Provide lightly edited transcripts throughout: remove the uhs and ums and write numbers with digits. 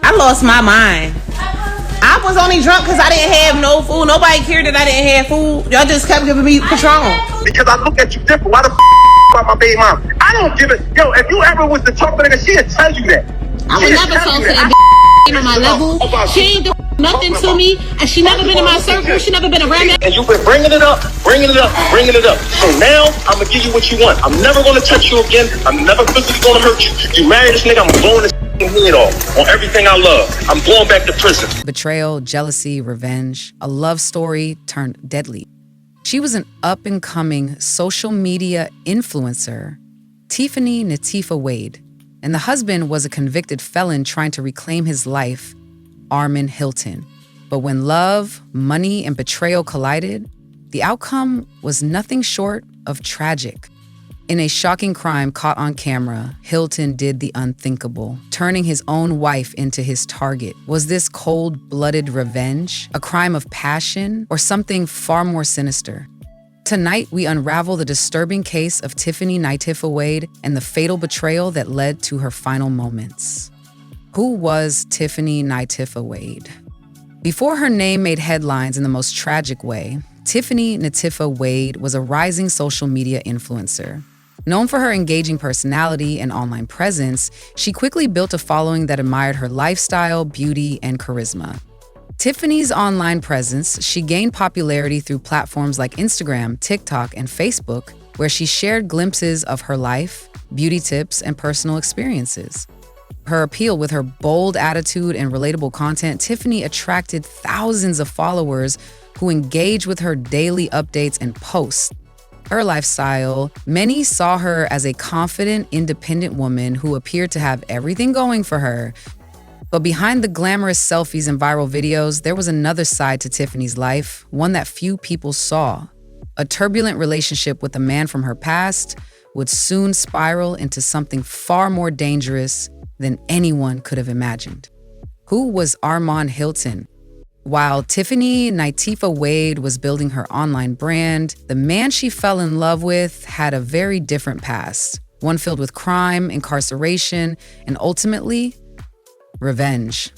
I lost my mind. I was only drunk because I didn't have no food. Nobody cared that I didn't have food. Y'all just kept giving me Patron. Because I look at you different. Why the about my baby mom? I don't give it. Yo, if you ever was to talk to her, she'd tell you that. I would never talk to that on my level. She ain't do nothing to me, and she never been in my circle. She never been around me. And you've been bringing it up. So now I'm gonna give you what you want. I'm never gonna touch you again. I'm never physically gonna hurt you. You marry this nigga, I'm blowing this head off on everything I love. I'm going back to prison. Betrayal, jealousy, revenge, a love story turned deadly. She was an up-and-coming social media influencer, Tiffany Nitiffa Wade, and the husband was a convicted felon trying to reclaim his life, Armond Hilton. But when love, money, and betrayal collided, the outcome was nothing short of tragic. In a shocking crime caught on camera, Hilton did the unthinkable, turning his own wife into his target. Was this cold-blooded revenge, a crime of passion, or something far more sinister? Tonight, we unravel the disturbing case of Tiffany Nitiffa Wade and the fatal betrayal that led to her final moments. Who was Tiffany Nitiffa Wade? Before her name made headlines in the most tragic way, Tiffany Nitiffa Wade was a rising social media influencer. Known for her engaging personality and online presence, she quickly built a following that admired her lifestyle, beauty, and charisma. Tiffany's online presence, she gained popularity through platforms like Instagram, TikTok, and Facebook, where she shared glimpses of her life, beauty tips, and personal experiences. Her appeal with her bold attitude and relatable content, Tiffany attracted thousands of followers who engaged with her daily updates and posts. Her lifestyle, many saw her as a confident, independent woman who appeared to have everything going for her. But behind the glamorous selfies and viral videos, there was another side to Tiffany's life, one that few people saw. A turbulent relationship with a man from her past would soon spiral into something far more dangerous than anyone could have imagined. Who was Armond Hilton? While Tiffany Nitiffa Wade was building her online brand, the man she fell in love with had a very different past, one filled with crime, incarceration, and ultimately, revenge.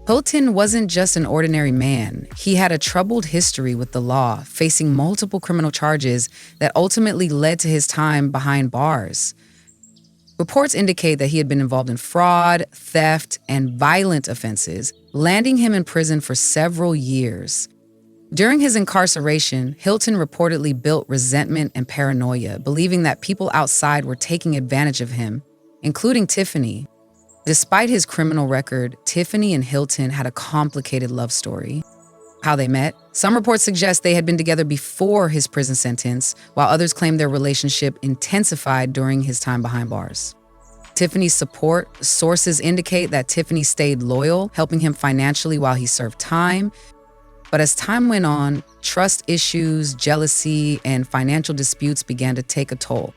Hilton wasn't just an ordinary man. He had a troubled history with the law, facing multiple criminal charges that ultimately led to his time behind bars. Reports indicate that he had been involved in fraud, theft, and violent offenses, landing him in prison for several years. During his incarceration, Hilton reportedly built resentment and paranoia, believing that people outside were taking advantage of him, including Tiffany. Despite his criminal record, Tiffany and Hilton had a complicated love story. How they met? Some reports suggest they had been together before his prison sentence, while others claim their relationship intensified during his time behind bars. Tiffany's support, sources indicate that Tiffany stayed loyal, helping him financially while he served time. But as time went on, trust issues, jealousy, and financial disputes began to take a toll.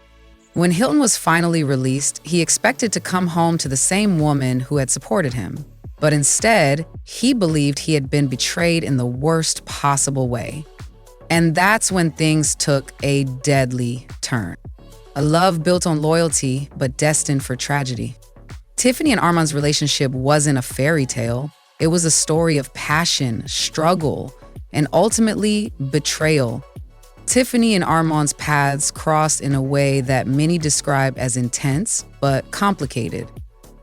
When Hilton was finally released, he expected to come home to the same woman who had supported him. But instead, he believed he had been betrayed in the worst possible way. And that's when things took a deadly turn. A love built on loyalty, but destined for tragedy. Tiffany and Armond's relationship wasn't a fairy tale. It was a story of passion, struggle, and ultimately betrayal. Tiffany and Armond's paths crossed in a way that many describe as intense, but complicated.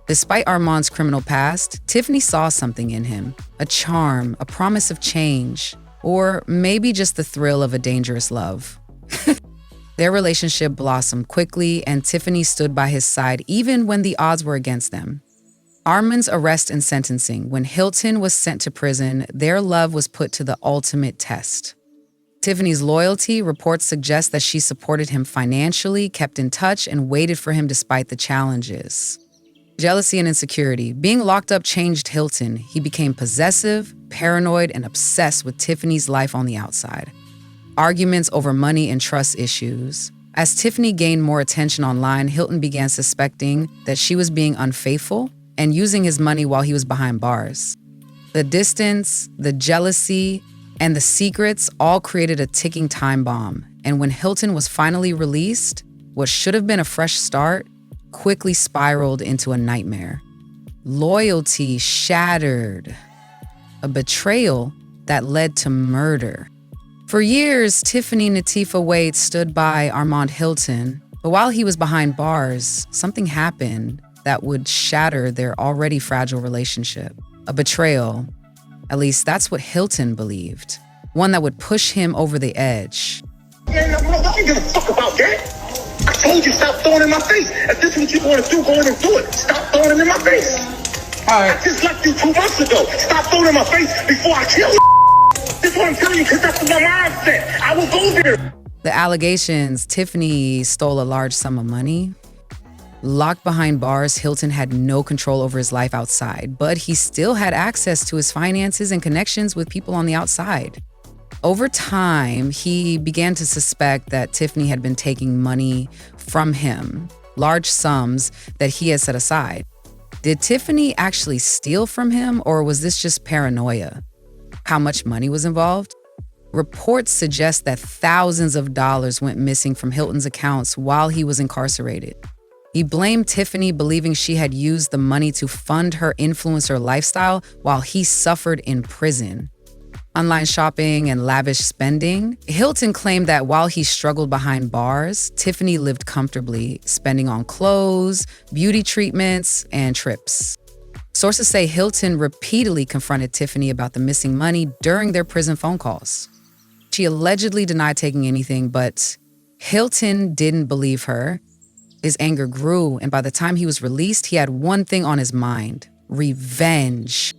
Despite Armond's criminal past, Tiffany saw something in him, a charm, a promise of change, or maybe just the thrill of a dangerous love. Their relationship blossomed quickly, and Tiffany stood by his side even when the odds were against them. Armond's arrest and sentencing, when Hilton was sent to prison, their love was put to the ultimate test. Tiffany's loyalty, reports suggest that she supported him financially, kept in touch, and waited for him despite the challenges. Jealousy and insecurity. Being locked up changed Hilton. He became possessive, paranoid, and obsessed with Tiffany's life on the outside. Arguments over money and trust issues. As Tiffany gained more attention online, Hilton began suspecting that she was being unfaithful and using his money while he was behind bars. The distance, the jealousy, and the secrets all created a ticking time bomb. And when Hilton was finally released, what should have been a fresh start quickly spiraled into a nightmare. loyalty shattered, a betrayal that led to murder. For years, Tiffany Nitiffa Wade stood by Armond Hilton, but while he was behind bars, something happened that would shatter their already fragile relationship. A betrayal, at least that's what Hilton believed, one that would push him over the edge. Man, I don't give a fuck about that. I told you stop throwing it in my face. If this is what you want to do, go on and do it. Stop throwing it in my face. All right. I just left you 2 months ago. Stop throwing it in my face before I kill you. This is what I'm telling you because that's my mindset. I will go there. The allegations: Tiffany stole a large sum of money. Locked behind bars, Hilton had no control over his life outside, but he still had access to his finances and connections with people on the outside. Over time, he began to suspect that Tiffany had been taking money from him, large sums that he had set aside. Did Tiffany actually steal from him, or was this just paranoia? How much money was involved? Reports suggest that thousands of dollars went missing from Hilton's accounts while he was incarcerated. He blamed Tiffany, believing she had used the money to fund her influencer lifestyle while he suffered in prison. Online shopping and lavish spending. Hilton claimed that while he struggled behind bars, Tiffany lived comfortably, spending on clothes, beauty treatments, and trips. Sources say Hilton repeatedly confronted Tiffany about the missing money during their prison phone calls. She allegedly denied taking anything, but Hilton didn't believe her. His anger grew, and by the time he was released, he had one thing on his mind: revenge.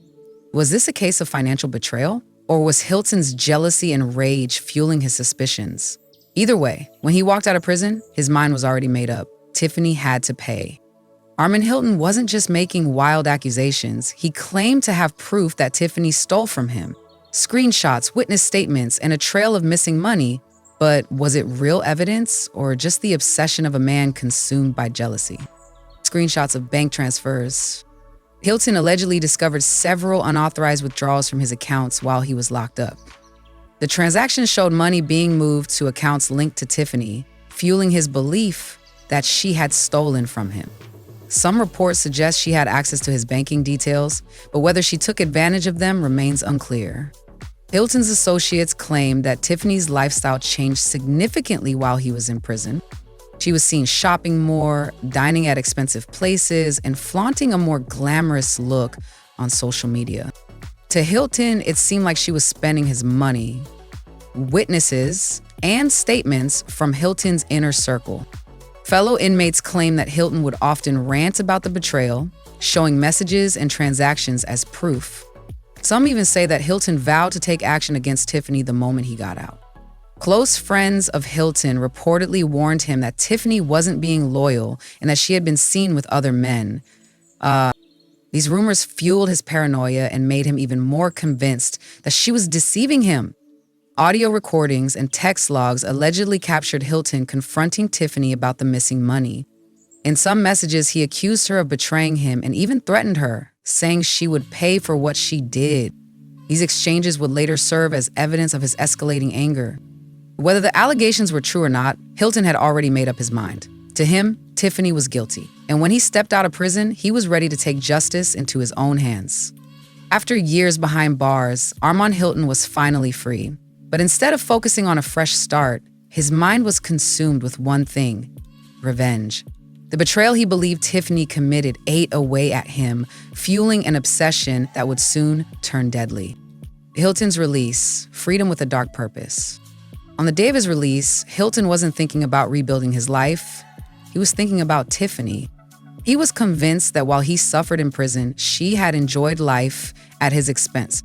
Was this a case of financial betrayal? Or was Hilton's jealousy and rage fueling his suspicions? Either way, when he walked out of prison, his mind was already made up. Tiffany had to pay. Armond Hilton wasn't just making wild accusations. He claimed to have proof that Tiffany stole from him. Screenshots, witness statements, and a trail of missing money. But was it real evidence or just the obsession of a man consumed by jealousy? Screenshots of bank transfers. Hilton allegedly discovered several unauthorized withdrawals from his accounts while he was locked up. The transactions showed money being moved to accounts linked to Tiffany, fueling his belief that she had stolen from him. Some reports suggest she had access to his banking details, but whether she took advantage of them remains unclear. Hilton's associates claimed that Tiffany's lifestyle changed significantly while he was in prison. She was seen shopping more, dining at expensive places, and flaunting a more glamorous look on social media. To Hilton, it seemed like she was spending his money. Witnesses and statements from Hilton's inner circle. Fellow inmates claim that Hilton would often rant about the betrayal, showing messages and transactions as proof. Some even say that Hilton vowed to take action against Tiffany the moment he got out. Close friends of Hilton reportedly warned him that Tiffany wasn't being loyal and that she had been seen with other men. These rumors fueled his paranoia and made him even more convinced that she was deceiving him. Audio recordings and text logs allegedly captured Hilton confronting Tiffany about the missing money. In some messages, he accused her of betraying him and even threatened her, saying she would pay for what she did. These exchanges would later serve as evidence of his escalating anger. Whether the allegations were true or not, Hilton had already made up his mind. To him, Tiffany was guilty. And when he stepped out of prison, he was ready to take justice into his own hands. After years behind bars, Armond Hilton was finally free. But instead of focusing on a fresh start, his mind was consumed with one thing: revenge. The betrayal he believed Tiffany committed ate away at him, fueling an obsession that would soon turn deadly. Hilton's release, freedom with a dark purpose. On the day of his release, Hilton wasn't thinking about rebuilding his life. He was thinking about Tiffany. He was convinced that while he suffered in prison, she had enjoyed life at his expense.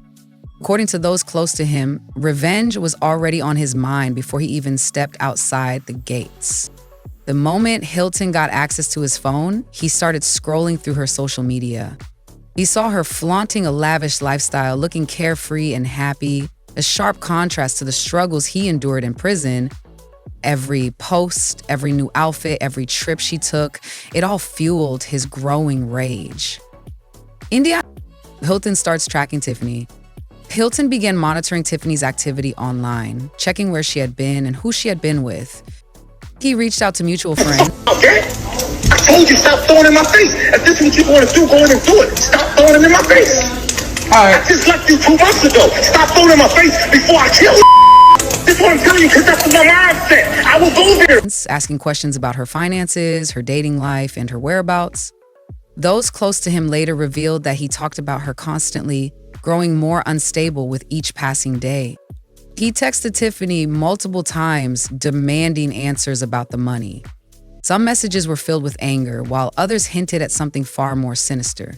According to those close to him, revenge was already on his mind before he even stepped outside the gates. The moment Hilton got access to his phone, he started scrolling through her social media. He saw her flaunting a lavish lifestyle, looking carefree and happy, a sharp contrast to the struggles he endured in prison. Every post, every new outfit, every trip she took, it all fueled his growing rage. Hilton starts tracking Tiffany. Hilton began monitoring Tiffany's activity online, checking where she had been and who she had been with. He reached out to mutual friends. Okay? I told you, stop throwing it in my face. If this is what you want to do, go in and do it. Stop throwing it in my face. I just left you 2 months ago. Stop throwing it in my face before I kill you. This is what I'm telling you, because that's what my mindset. I will go there. Asking questions about her finances, her dating life, and her whereabouts. Those close to him later revealed that he talked about her constantly growing more unstable with each passing day. He texted Tiffany multiple times demanding answers about the money. Some messages were filled with anger, while others hinted at something far more sinister.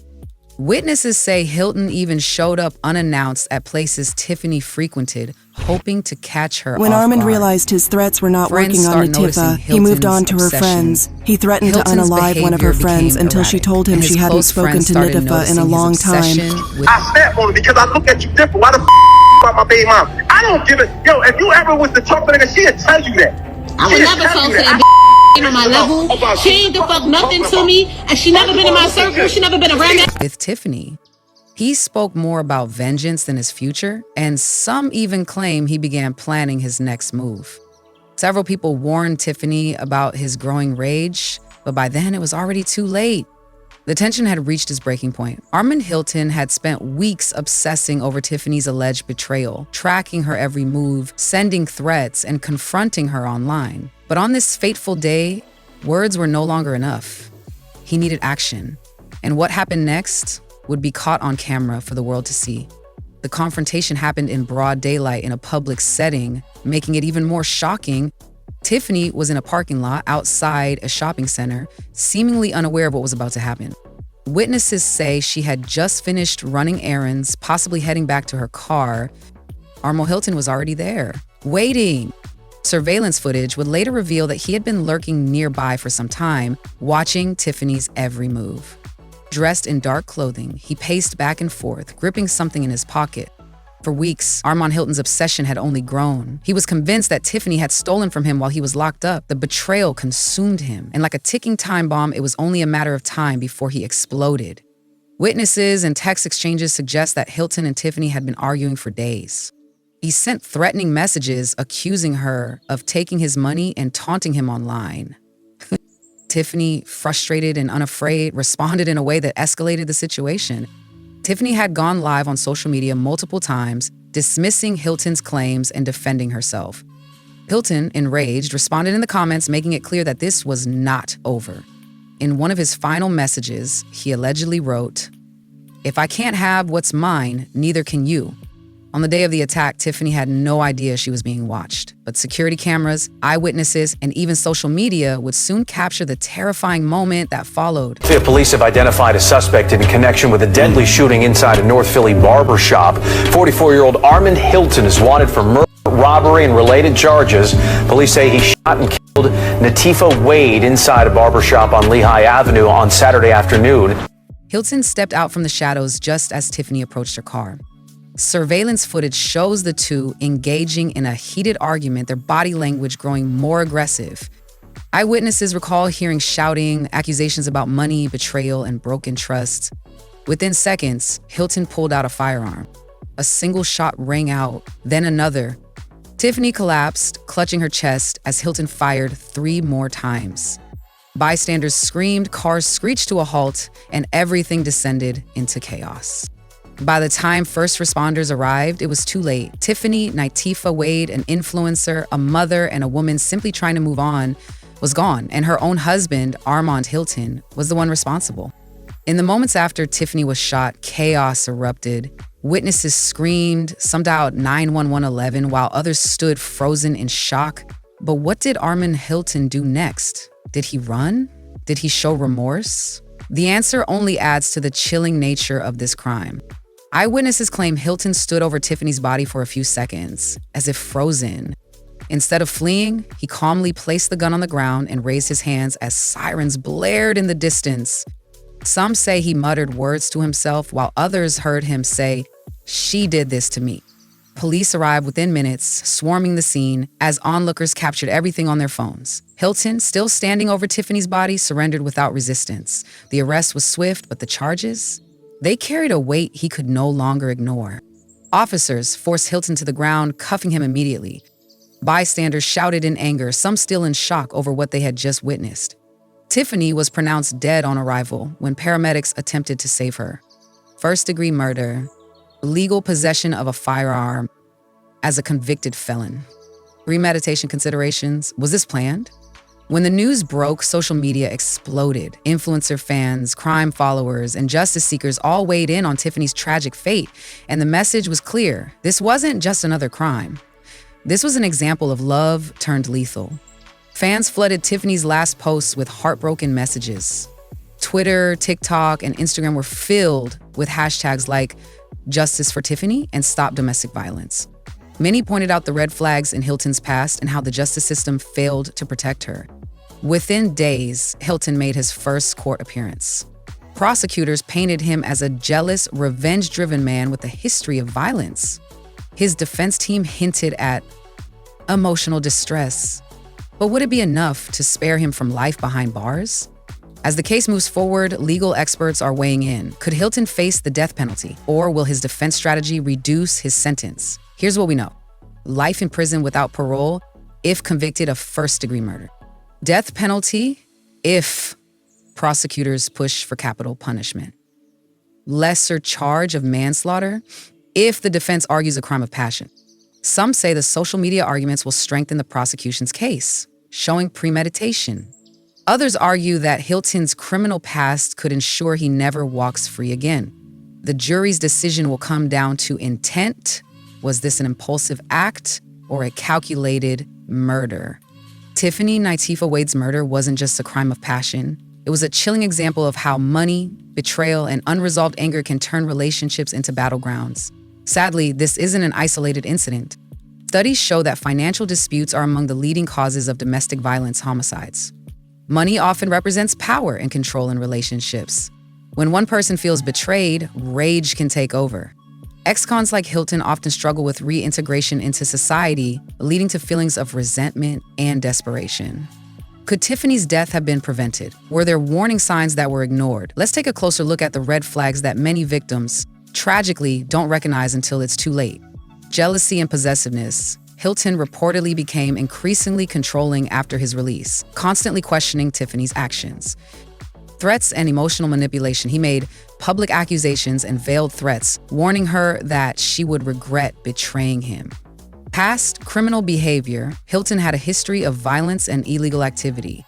Witnesses say Hilton even showed up unannounced at places Tiffany frequented, hoping to catch her When off Armond guard. realized his threats were not Friends working on start noticing Nitiffa, he moved on to her Hilton's friends. He threatened to Hilton's unalive one of her behavior friends became until she erratic, told him and his she hadn't close spoken friends to started Nitiffa in noticing a his long time. obsession with I snap on it because I look at you different. Why the about my baby mom? I don't give it. Yo, if you ever was to talk to her, she'd tell you that. I would never talk to that on my level. She ain't the fuck nothing to me, and she never been in my circle. She never been around that. with Tiffany. He spoke more about vengeance than his future, and some even claim he began planning his next move. Several people warned Tiffany about his growing rage, but by then it was already too late. The tension had reached its breaking point. Armond Hilton had spent weeks obsessing over Tiffany's alleged betrayal, tracking her every move, sending threats, and confronting her online. But on this fateful day, words were no longer enough. He needed action. And what happened next would be caught on camera for the world to see. The confrontation happened in broad daylight in a public setting, making it even more shocking. Tiffany was in a parking lot outside a shopping center, seemingly unaware of what was about to happen. Witnesses say she had just finished running errands, possibly heading back to her car. Armond Hilton was already there, waiting. Surveillance footage would later reveal that he had been lurking nearby for some time, watching Tiffany's every move. Dressed in dark clothing, he paced back and forth, gripping something in his pocket. For weeks, Armond Hilton's obsession had only grown. He was convinced that Tiffany had stolen from him while he was locked up. The betrayal consumed him, and like a ticking time bomb, it was only a matter of time before he exploded. Witnesses and text exchanges suggest that Hilton and Tiffany had been arguing for days. He sent threatening messages accusing her of taking his money and taunting him online. Tiffany, frustrated and unafraid, responded in a way that escalated the situation. Tiffany had gone live on social media multiple times, dismissing Hilton's claims and defending herself. Hilton, enraged, responded in the comments, making it clear that this was not over. In one of his final messages, he allegedly wrote, "If I can't have what's mine, neither can you." On the day of the attack, Tiffany had no idea she was being watched, but security cameras, eyewitnesses, and even social media would soon capture the terrifying moment that followed. Police have identified a suspect in connection with a deadly shooting inside a North Philly barber shop. 44-year-old Armond Hilton is wanted for murder, robbery, and related charges. Police say he shot and killed Nitiffa Wade inside a barber shop on Lehigh Avenue on Saturday afternoon. Hilton stepped out from the shadows just as Tiffany approached her car. Surveillance footage shows the two engaging in a heated argument, their body language growing more aggressive. Eyewitnesses recall hearing shouting, accusations about money, betrayal, and broken trust. Within seconds, Hilton pulled out a firearm. A single shot rang out, then another. Tiffany collapsed, clutching her chest as Hilton fired 3 more times. Bystanders screamed, cars screeched to a halt, and everything descended into chaos. By the time first responders arrived, it was too late. Tiffany Nitiffa Wade, an influencer, a mother, and a woman simply trying to move on, was gone, and her own husband, Armond Hilton, was the one responsible. In the moments after Tiffany was shot, chaos erupted. Witnesses screamed, some dialed 911 while others stood frozen in shock. But what did Armond Hilton do next? Did he run? Did he show remorse? The answer only adds to the chilling nature of this crime. Eyewitnesses claim Hilton stood over Tiffany's body for a few seconds, as if frozen. Instead of fleeing, he calmly placed the gun on the ground and raised his hands as sirens blared in the distance. Some say he muttered words to himself, while others heard him say, "She did this to me." Police arrived within minutes, swarming the scene as onlookers captured everything on their phones. Hilton, still standing over Tiffany's body, surrendered without resistance. The arrest was swift, but the charges? They carried a weight he could no longer ignore. Officers forced Hilton to the ground, cuffing him immediately. Bystanders shouted in anger, some still in shock over what they had just witnessed. Tiffany was pronounced dead on arrival when paramedics attempted to save her. First-degree murder, illegal possession of a firearm as a convicted felon. Premeditation considerations, was this planned? When the news broke, social media exploded. Influencer fans, crime followers, and justice seekers all weighed in on Tiffany's tragic fate, and the message was clear. This wasn't just another crime. This was an example of love turned lethal. Fans flooded Tiffany's last posts with heartbroken messages. Twitter, TikTok, and Instagram were filled with hashtags like Justice for Tiffany and Stop Domestic Violence. Many pointed out the red flags in Hilton's past and how the justice system failed to protect her. Within days, Hilton made his first court appearance. Prosecutors painted him as a jealous, revenge-driven man with a history of violence. His defense team hinted at emotional distress. But would it be enough to spare him from life behind bars? As the case moves forward, legal experts are weighing in. Could Hilton face the death penalty, or will his defense strategy reduce his sentence? Here's what we know. Life in prison without parole if convicted of first-degree murder. Death penalty if prosecutors push for capital punishment. Lesser charge of manslaughter if the defense argues a crime of passion. Some say the social media arguments will strengthen the prosecution's case, showing premeditation. Others argue that Hilton's criminal past could ensure he never walks free again. The jury's decision will come down to intent. Was this an impulsive act or a calculated murder? Tiffany Nitiffa Wade's murder wasn't just a crime of passion. It was a chilling example of how money, betrayal, and unresolved anger can turn relationships into battlegrounds. Sadly, this isn't an isolated incident. Studies show that financial disputes are among the leading causes of domestic violence homicides. Money often represents power and control in relationships. When one person feels betrayed, rage can take over. Ex-cons like Hilton often struggle with reintegration into society, leading to feelings of resentment and desperation. Could Tiffany's death have been prevented? Were there warning signs that were ignored? Let's take a closer look at the red flags that many victims, tragically, don't recognize until it's too late. Jealousy and possessiveness. Hilton reportedly became increasingly controlling after his release, constantly questioning Tiffany's actions. Threats and emotional manipulation. He made public accusations and veiled threats, warning her that she would regret betraying him. Past criminal behavior. Hilton had a history of violence and illegal activity.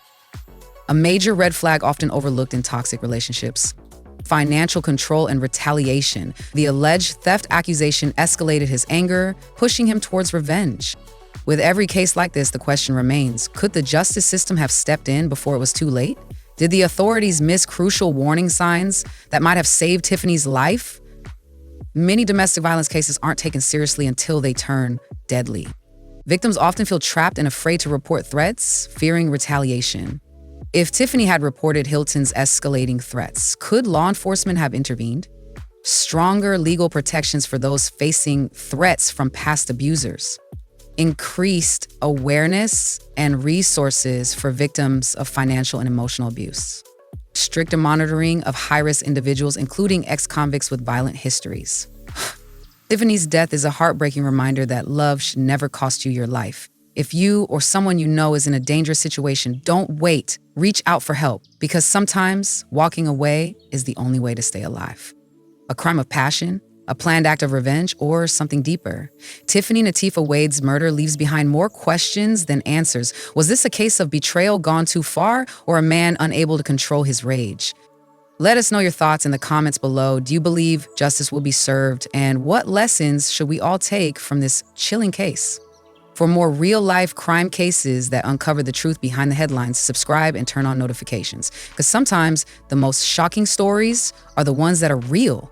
A major red flag often overlooked in toxic relationships. Financial control and retaliation. The alleged theft accusation escalated his anger, pushing him towards revenge. With every case like this, the question remains, could the justice system have stepped in before it was too late? Did the authorities miss crucial warning signs that might have saved Tiffany's life? Many domestic violence cases aren't taken seriously until they turn deadly. Victims often feel trapped and afraid to report threats, fearing retaliation. If Tiffany had reported Hilton's escalating threats, could law enforcement have intervened? Stronger legal protections for those facing threats from past abusers. Increased awareness and resources for victims of financial and emotional abuse. Stricter monitoring of high-risk individuals, including ex-convicts with violent histories. Tiffany's death is a heartbreaking reminder that love should never cost you your life. If you or someone you know is in a dangerous situation, don't wait. Reach out for help, because sometimes walking away is the only way to stay alive. A crime of passion, a planned act of revenge, or something deeper. Tiffany Nitiffa Wade's murder leaves behind more questions than answers. Was this a case of betrayal gone too far, or a man unable to control his rage? Let us know your thoughts in the comments below. Do you believe justice will be served? And what lessons should we all take from this chilling case? For more real-life crime cases that uncover the truth behind the headlines, subscribe and turn on notifications. Because sometimes the most shocking stories are the ones that are real.